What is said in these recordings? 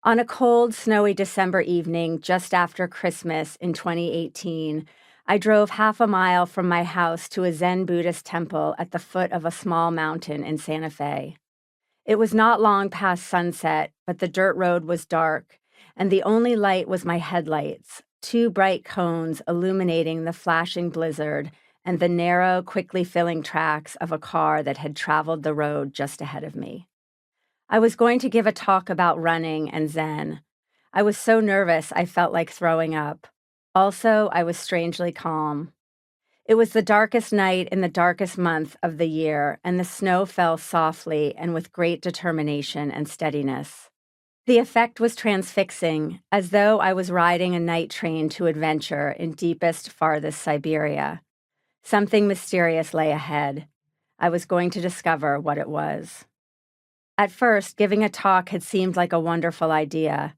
On a cold, snowy December evening just after Christmas in 2018, I drove half a mile from my house to a Zen Buddhist temple at the foot of a small mountain in Santa Fe. It was not long past sunset, but the dirt road was dark, and the only light was my headlights, two bright cones illuminating the flashing blizzard and the narrow, quickly filling tracks of a car that had traveled the road just ahead of me. I was going to give a talk about running and Zen. I was so nervous I felt like throwing up. Also, I was strangely calm. It was the darkest night in the darkest month of the year, and the snow fell softly and with great determination and steadiness. The effect was transfixing, as though I was riding a night train to adventure in deepest, farthest Siberia. Something mysterious lay ahead. I was going to discover what it was. At first, giving a talk had seemed like a wonderful idea.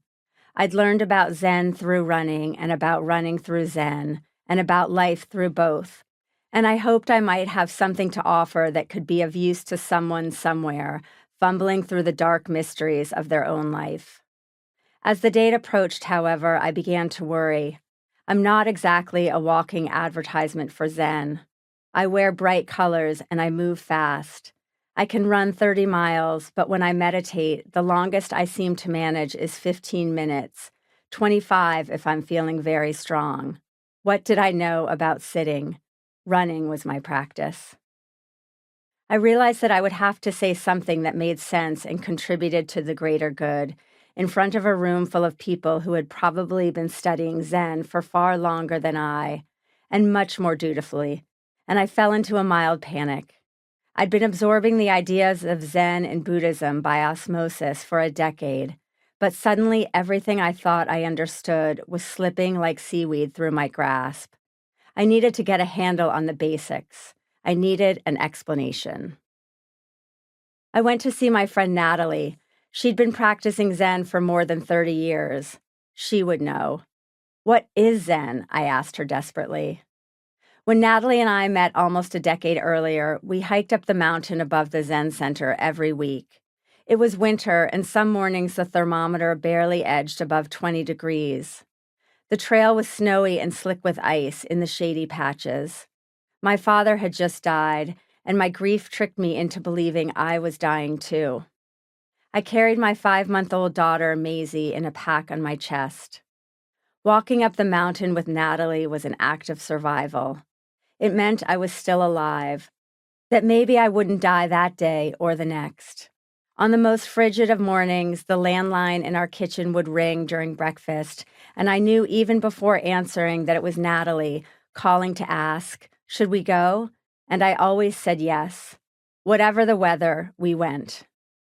I'd learned about Zen through running and about running through Zen and about life through both, and I hoped I might have something to offer that could be of use to someone somewhere, fumbling through the dark mysteries of their own life. As the date approached, however, I began to worry. I'm not exactly a walking advertisement for Zen. I wear bright colors and I move fast. I can run 30 miles, but when I meditate, the longest I seem to manage is 15 minutes, 25 if I'm feeling very strong. What did I know about sitting? Running was my practice. I realized that I would have to say something that made sense and contributed to the greater good, in front of a room full of people who had probably been studying Zen for far longer than I, and much more dutifully, and I fell into a mild panic. I'd been absorbing the ideas of Zen and Buddhism by osmosis for a decade, but suddenly everything I thought I understood was slipping like seaweed through my grasp. I needed to get a handle on the basics. I needed an explanation. I went to see my friend Natalie. She'd been practicing Zen for more than 30 years. She would know. "What is Zen?" I asked her desperately. When Natalie and I met almost a decade earlier, we hiked up the mountain above the Zen Center every week. It was winter, and some mornings the thermometer barely edged above 20 degrees. The trail was snowy and slick with ice in the shady patches. My father had just died, and my grief tricked me into believing I was dying too. I carried my 5-month-old daughter, Maisie, in a pack on my chest. Walking up the mountain with Natalie was an act of survival. It meant I was still alive, that maybe I wouldn't die that day or the next. On the most frigid of mornings, the landline in our kitchen would ring during breakfast, and I knew even before answering that it was Natalie calling to ask, "Should we go?" And I always said yes. Whatever the weather, we went.